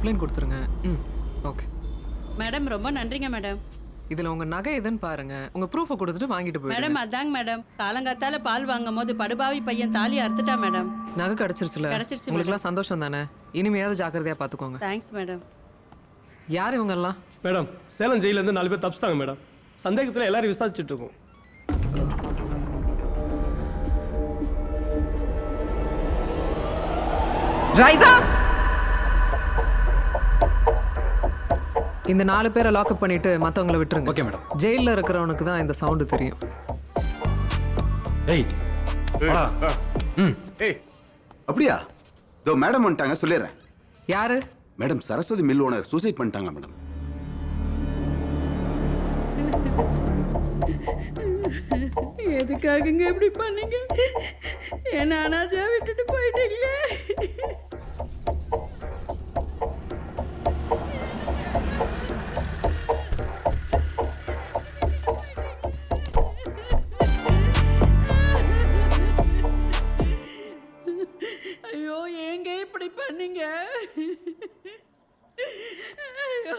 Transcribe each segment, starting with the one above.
Complaint கொடுத்துருங்க. ம் okay madam ரொம்ப நன்றிங்க மேடம். இதில் உங்கள் நகை எதுன்னு பாருங்க. உங்கள் ப்ரூஃபை கொடுத்துட்டு வாங்கிட்டு போயிடுங்க. மேடம் அதாங்க மேடம், காலங்காத்தால பால் வாங்கும் போது படுபாவி பையன் தாலி அறுத்துட்டா மேடம். நகை கிடச்சிருச்சுல? கிடைச்சிருச்சு உங்களுக்குலாம் சந்தோஷம் தானே? இனிமையாவது ஜாக்கிரதையாக பார்த்துக்கோங்க. Thanks madam. யார் இவங்கெல்லாம்? மேடம் சேலம் ஜெயிலேருந்து 4 பேர் தப்பிச்சிட்டாங்க மேடம். சந்தேகத்தில் எல்லாரும் விசாரிச்சுட்டு இருக்கோம். ரைசா, இந்த 4 பேரை லாக்அப் பண்ணிட்டு மற்றவங்களை விட்டுருங்க. Okay madam. ஜெயிலில் இருக்கிறவனுக்கு தான் இந்த சவுண்டு தெரியும். ஏய் வாடா. ஏய் அப்படியா? இதோ மேடம் வந்துட்டாங்க, சொல்லிடுறேன். யாரு? Madam Saraswathi mill owner suicide பண்ணிட்டாங்க மேடம். எதுக்காகங்க இப்படி பண்ணீங்க? என்ன அனாதையா விட்டுட்டு போயிட்டீங்களே. ஐயோ ஏங்க இப்படி பண்ணீங்க? ஐயோ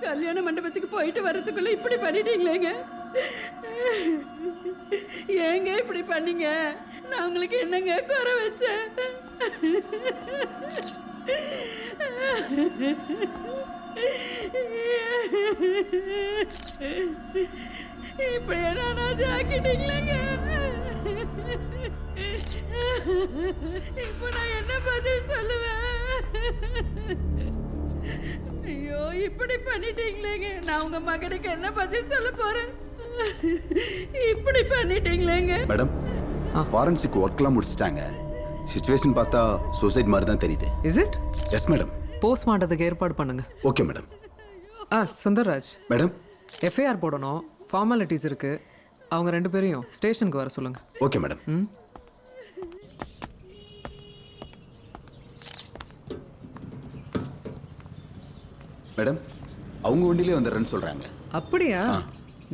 கல்யாண மண்டபத்துக்கு போயிட்டு வர்றதுக்குள்ள இப்படி பண்ணிட்டீங்களேங்க. ஏங்க இப்படி பண்ணீங்க? நான் உங்களுக்கு என்னங்க குறை வச்சேன்? இப்படி என்ன ஆக்கிட்டீங்களேங்க. இப்போ நான் என்ன பதில் சொல்லுவேன்? ஐயோ இப்படி பண்ணிட்டீங்களேங்க. நான் உங்க மகனுக்கு என்ன பதில் சொல்ல போறேன்? இப்படி பண்ணிட்டீங்களேங்க. மேடம் ஃபாரன்சிக் ஒர்க்லாம் முடிச்சிட்டாங்க. சிச்சுவேஷன் பார்த்தா சூசைட் மாதிரி தான் தெரியுது. Is it? Yes madam. போஸ்ட்மார்ட்டத்துக்கு ஏற்பாடு பண்ணுங்க. Okay madam. Sundarraj, madam FIR போடணும். ஃபார்மாலிட்டிஸ் இருக்கு. அவங்க 2 பேரையும் ஸ்டேஷனுக்கு வர சொல்லுங்க. Okay madam. மேடம் அவங்க வண்டியிலே வந்துடுறேன்னு சொல்றாங்க. அப்படியா?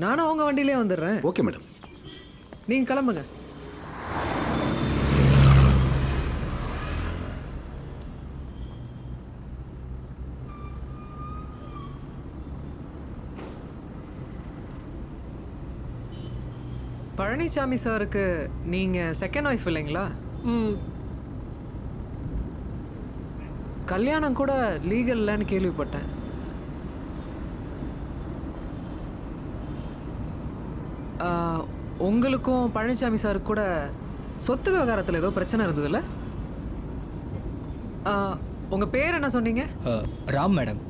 நானும் அவங்க வண்டியிலே வந்துடுறேன். Okay madam. நீங்க கிளம்புங்க. பழனிசாமி சாருக்கு நீங்க செகண்ட் ஒய்ஃப் இல்லைங்களா? கல்யாணம் கூட லீகல் இல்லைன்னு கேள்விப்பட்டேன். உங்களுக்கும் பழனிசாமி சாருக்கு கூட சொத்து விவகாரத்தில் ஏதோ பிரச்சனை இருந்ததுல்ல? உங்க பேர் என்ன சொன்னீங்க? ராம் மேடம்.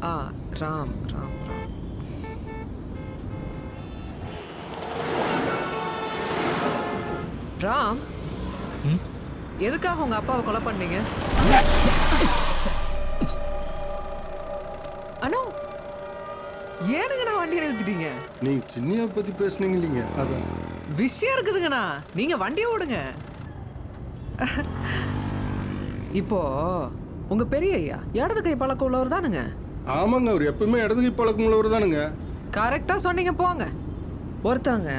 ராம் ராம் ராம். ராம், எதுக்காக உங்க அப்பாவை கொலை பண்ணீங்க? அண்ணா ஏனுங்க நான் வண்டியை நிறுத்திட்டீங்க? நீ சின்னியா பத்தி பேசுனீங்க இல்லைங்க, அதான் விஷயம் இருக்குதுங்கண்ணா. நீங்க வண்டியை ஓடுங்க. இப்போ உங்க பெரிய ஐயா இடது கை பழக்கம் உள்ளவர் தானுங்க? ஆமாங்க, அவர் எப்பவுமே இடதுகை பழக்கம் உள்ளவர் தானுங்க. கரெக்டா சொன்னீங்க. போங்க. ஒருத்தவங்க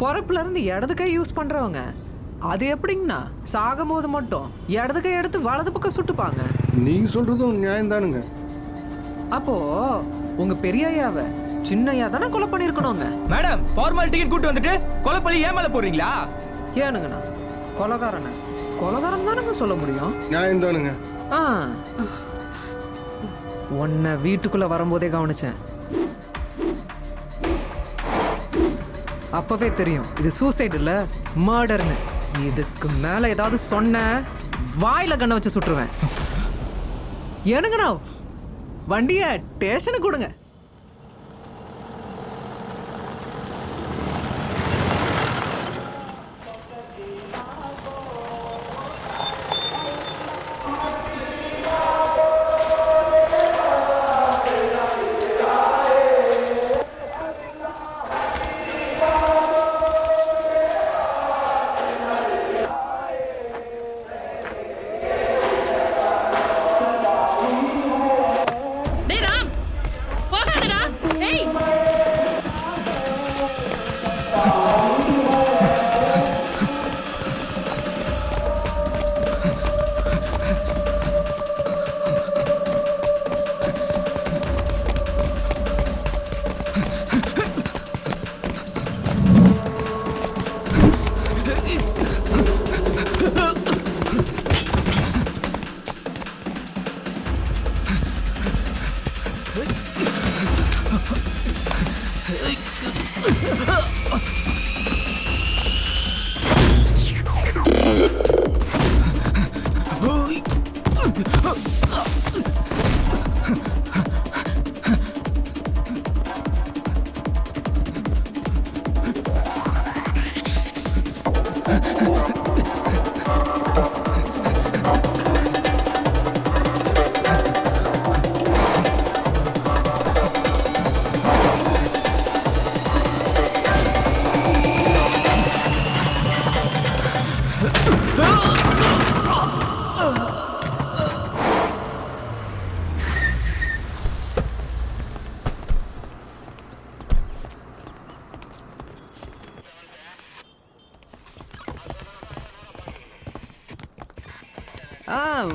பொறப்புல இருந்து இடது கை யூஸ் பண்றவங்க அது எப்படிங்கண்ணா சாகும் போது மட்டும் இடது கை எடுத்து வலது பக்கம் சுட்டுப்பாங்க? நீங்க சொல்றதும் நியாயம் தானுங்க. அப்போ உங்க பெரிய ஐயாவை சின்ன ஐயா தானே கொலை பண்ணிருக்கணுங்க. மேடம் ஃபார்மாலிட்டிக்கு கூட்டி வந்துட்டு கொலை பண்ணி ஏன் மேல போறீங்களா? ஏனுங்கண்ணா கொலைகாரனை கொலைகாரன் தானங்க சொல்ல முடியும்? நியாயம் தானுங்க. உன்னை வீட்டுக்குள்ள வரும்போதே கவனிச்சேன். அப்பவே தெரியும் இது சூசைட் இல்ல மர்டர்னு. இதுக்கு மேல ஏதாவது சொன்ன வாயில கண்ணை வச்சு சுட்டுருவேன். ஏனுங்கண்ணா வண்டிய ஸ்டேஷனுக்கு கொடுங்க.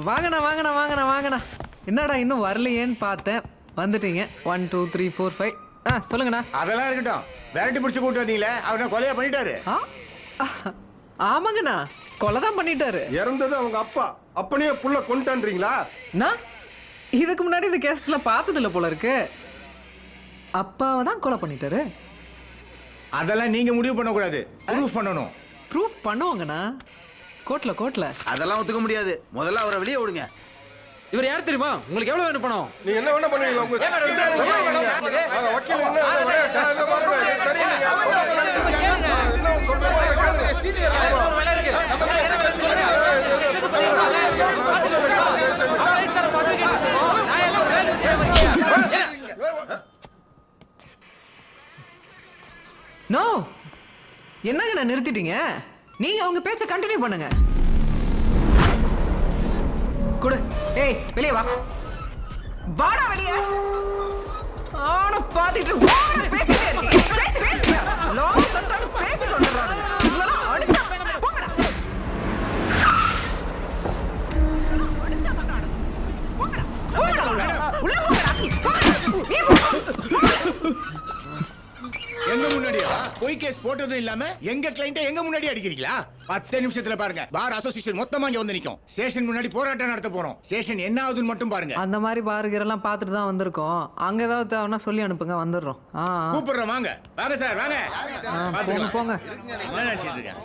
வாங்கண்ணா வாங்கண்ணா வாங்கண்ணா வாங்கண்ணா. என்னடா இன்னும் வரலையேன்னு பார்த்தேன். வந்துட்டீங்க. 1 2 3 4 5. சொல்லுங்கண்ணா. அதெல்லாம் இருக்கட்டும். விரட்டி பிடிச்சி கூட்டு வந்தீங்களே, அவர் கொலையா பண்ணிட்டாரு. ஆமாங்கண்ணா, கொலை தான் பண்ணிட்டாரு. இறந்தது அவங்க அப்பா. அப்பனையே புள்ள கொண்டுட்டான்றீங்களா? நான் இதுக்கு முன்னாடி இந்த கேஸ்ல பார்த்ததில்ல போல இருக்கு. அப்பாவை தான் கொலை பண்ணிட்டாரு. அதெல்லாம் நீங்க முடிவு பண்ணக்கூடாது, ப்ரூஃப் பண்ணணும். ப்ரூஃப் பண்ணுவாங்கண்ணா. கோர்ட்ல அதெல்லாம் ஒத்துக்க முடியாது. முதல்ல அவரை வெளியே விடுங்க. இவர் யார் தெரியுமா? உங்களுக்கு எவ்வளவு வேணும் பணம்? நீங்க என்ன வேணா பண்ணுவீங்களா? உங்க வக்கீல் என்ன விளையாட்டா? இதை பாருங்க, சரி நீங்க என்ன நோ, என்னங்க நிறுத்திட்டீங்க? நீங்க அவங்க பேச்ச கண்டினியூ பண்ணுங்க. குடு. ஏய், வெளியே வா. வாடா வெளியே. ஆனா பாத்துட்டு வாடா பேசிட்டே இருக்கீங்க. பேசி லாங் சண்டால பேசிட்டு வந்துறாங்க. இல்லனா அடிச்சா போங்கடா. அடிச்சா தட்டா. போங்கடா. உள்ள போங்கடா. நீ போ. எங்க முன்னாடியா போய் கேஸ் போட்டதும் இல்லாம எங்க கிளையண்ட்டை எங்க முன்னாடி அடிக்கிறீங்களா? 10 நிமிஷத்துல பாருங்க, பார் அசோசியேஷன் மொத்தமா இங்க வந்து நிக்கும். ஸ்டேஷன் முன்னாடி போராட்டம் நடத்த போறோம். ஸ்டேஷன் என்ன ஆகுதுன்னு மட்டும் பாருங்க. அந்த மாதிரி பாருகிறெல்லாம் பார்த்துட்டு தான் வந்திருக்கோம். அங்க ஏதாவது தேவைன்னா சொல்லி அனுப்புங்க, வந்துடுறோம். கூப்பிடுறோம், வாங்க வாங்க சார் வாங்க. போங்க. என்ன நினைச்சிட்டு இருக்கேன்?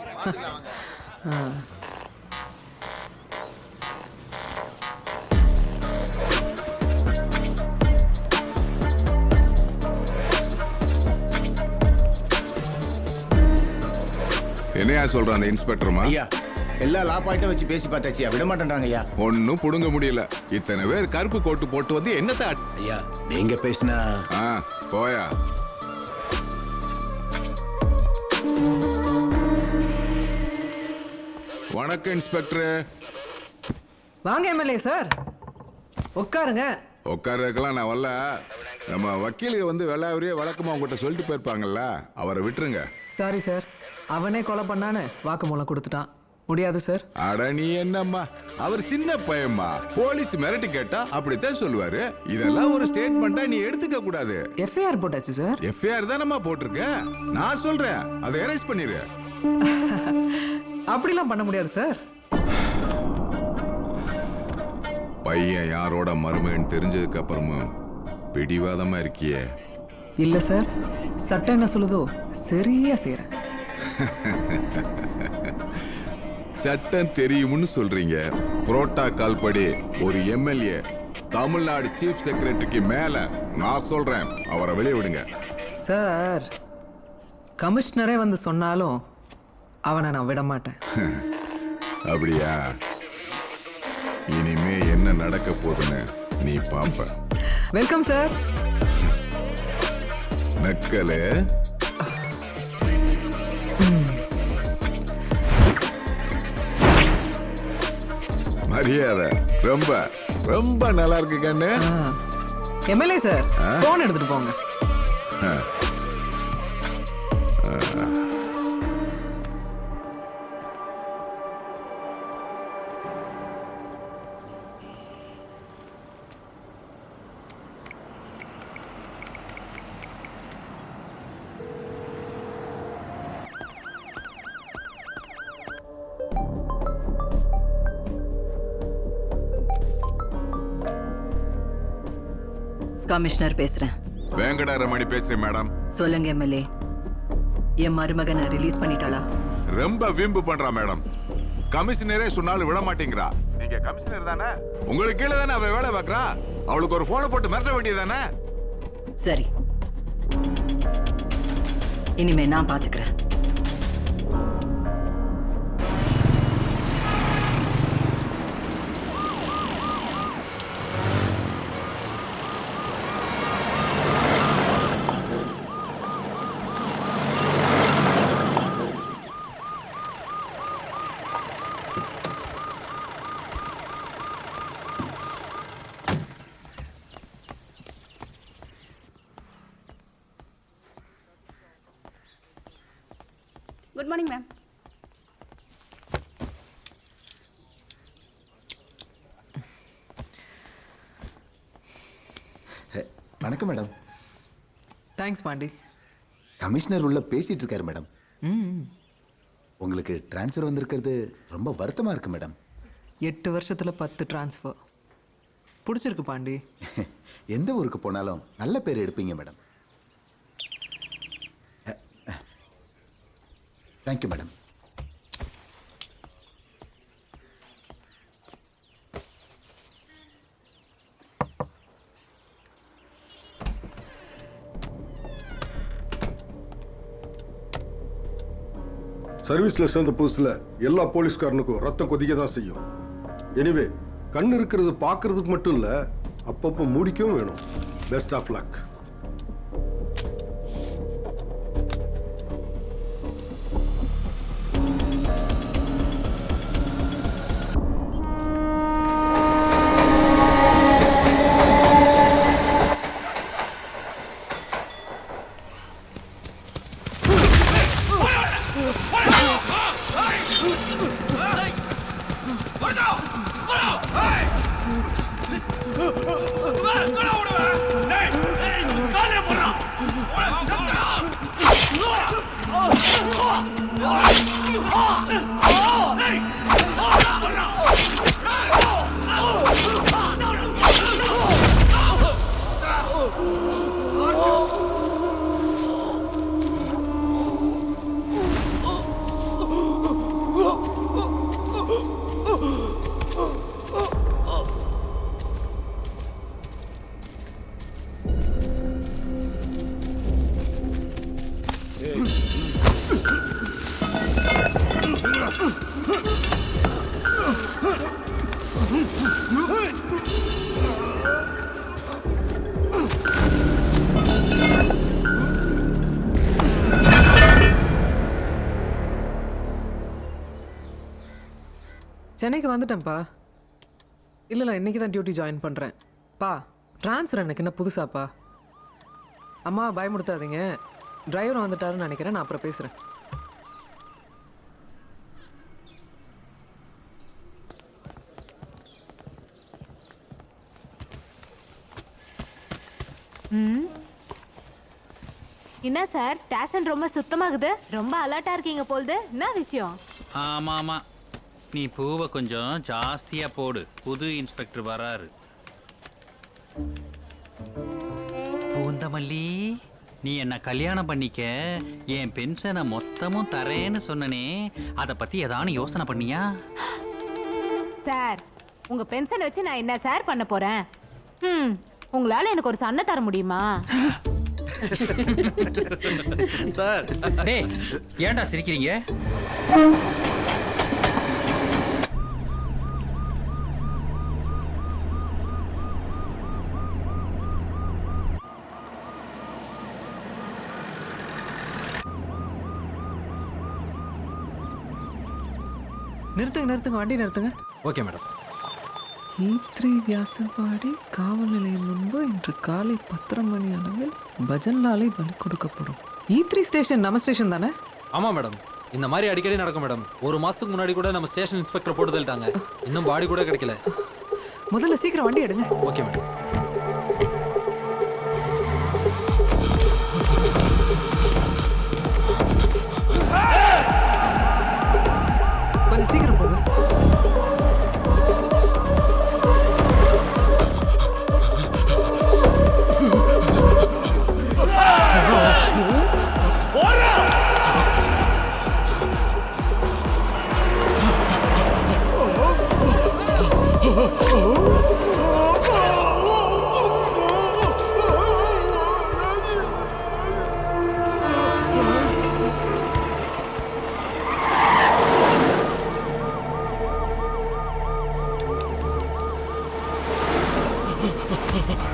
என்னையா சொல்றான் அந்த இன்ஸ்பெக்டர்மா? ஐயா, எல்லா லா பாயிண்ட்டும் வச்சு பேசி பார்த்தாச்சியா, விட மாட்டேன்றாங்க ஐயா. ஒன்னும் புடுங்க முடியல. இத்தனை பேர் கருப்பு கோட்டு போட்டு வந்து என்னத்த ஐயா நீங்க பேசினா போயா. வணக்கம் இன்ஸ்பெக்டர். வாங்க எம்எல்ஏ சார், உட்காருங்க. உட்கார்றதுக்கெல்லாம் நான் வரல. நம்ம வக்கீலுக்கு வந்து வெள்ளாவரியே வழக்கமா உங்ககிட்ட சொல்லிட்டு போயிருப்பாங்கல்ல, அவரை விட்டுருங்க. சாரி சார், அவனே கொலை பண்ணான்னு வாக்குமூலம் கொடுத்துட்டான். முடியாது சார். அட நீ என்னம்மா, அவர் சின்ன பையம்மா. போலீஸ் மிரட்டி கேட்டா அப்படித்தான் சொல்லுவாரு. இதெல்லாம் ஒரு ஸ்டேட்மெண்டா நீ எடுத்துக்க கூடாது. எஃப்ஐஆர் போட்டாச்சு சார். எஃப்ஐஆர் தானம்மா போட்டிருக்க. நான் சொல்றேன், அதை எரேஸ் பண்ணிரு. அப்படிலாம் பண்ண முடியாது சார். பையன் யாரோட மருமகன் தெரிஞ்சதுக்கு அப்புறமும் பிடிவாதமா இருக்கியே. இல்ல சார், சட்டம் என்ன சொல்லுதோ சரியா செய்யறேன். சட்டம் தெரியும்னு சொல்றீங்க. புரோட்டோகால் படி ஒரு எம்எல்ஏ தமிழ்நாடு சீஃப் செக்ரட்டரிக்கு மேல நான் சொல்றேன், அவரை வெளியே விடுங்க. சார், கமிஷனரே வந்து சொன்னாலும் அவனை நான் விட மாட்டேன். அப்படியா? இனிமே என்ன நடக்க போகுதுன்னு நீ பாப்ப. Welcome sir. நக்கலு. மரியாதை ரொம்ப ரொம்ப நல்லா இருக்கு கண்ணு. எம்எல்ஏ சார், போன் எடுத்துட்டு போங்க. கமிஷனர் பேசுறேன். வேங்கடரமணி பேசுறேன் மேடம். சொல்லுங்க எம்எல்ஏ. என் மருமகனை ரிலீஸ் பண்ணிட்டாளா? ரொம்ப வீம்பு பண்றா மேடம். கமிஷனரே சொன்னாலும் விட மாட்டேங்கிறா. நீங்க கமிஷனர் தானே? உங்களுக்கு கீழே தானே அவ வேலை பார்க்கறா. அவளுக்கு ஒரு போனை போட்டு மிரட்ட வேண்டியதானே? சரி, இனிமே நான் பாத்துக்கிறேன். Good morning ma'am. வணக்கம் மேடம். தேங்க்ஸ் பாண்டி. கமிஷனர் உள்ள பேசிட்டு இருக்காரு மேடம். உங்களுக்கு ட்ரான்ஸ்ஃபர் வந்திருக்கிறது ரொம்ப வருத்தமா இருக்கு மேடம். 8 வருஷத்துல 10 ட்ரான்ஸ்ஃபர். பிடிச்சிருக்கு பாண்டி. எந்த ஊருக்கு போனாலும் நல்ல பேர் எடுப்பீங்க மேடம். Thank you madam. சர்வீஸ்ல சேர்ந்த புதுசுல எல்லா போலீஸ்காரனுக்கும் ரத்தம் கொதிக்க தான் செய்யும். எனிவே கண் இருக்கிறது பார்க்கறதுக்கு மட்டும் இல்ல, அப்பப்போ மூடிக்கவும் வேணும். Best of luck. சென்னைக்கு வந்துட்டேன்ப்பா. இல்லை இன்னைக்கு தான் டியூட்டி ஜாயின் பண்ணுறேன். பா ட்ரான்ஸ்ஃபர் எனக்கு என்ன புதுசாப்பா? அம்மா பயமுடுத்தாதீங்க. டிரைவர் வந்துட்டாருன்னு நினைக்கிறேன். நான் அப்புறம் பேசுகிறேன். என்ன சார் ஸ்டேஷன் ரொம்ப சுத்தமாகுது, ரொம்ப அலர்ட்டா இருக்கீங்க போல்து. என்ன விஷயம்? ஆமா ஆமா, நீ பூவை கொஞ்சம் ஜாஸ்தியா போடு. புது இன்ஸ்பெக்டர் வராரு. பூந்தமல்லி, நீ என்ன கல்யாணம் பண்ணிக்க என் பென்ஷனை மொத்தமும் தரேன்னு சொன்னனே, அதை பத்தி ஏதானு யோசனை பண்ணியா? சார் உங்க பென்ஷன் வச்சு நான் என்ன சார் பண்ண போறேன்? உங்களால எனக்கு ஒரு சண்டை தர முடியுமா? சார் டேய், ஏன்டா சிரிக்கிறீங்க? நிறுத்துங்க வண்டி நிறுத்துங்க. Okay madam. E3 வியாசர்பாடி காவல் நிலையம் முன்பு இன்று காலை 10:30 மணி அளவில் பஜன்லாலை பலி கொடுக்கப்படும். E3 ஸ்டேஷன் நம்ம ஸ்டேஷன் தானே? ஆமாம் மேடம். இந்த மாதிரி அடிக்கடி நடக்கும் மேடம். 1 மாசத்துக்கு முன்னாடி கூட நம்ம ஸ்டேஷன் இன்ஸ்பெக்டர் போட்டு தள்ளிட்டாங்க. இன்னும் பாடி கூட கிடைக்கல. முதல்ல சீக்கிரம் வண்டி எடுங்க. Okay madam. கொஞ்சம் சீக்கிரம் போங்க.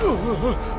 Oh,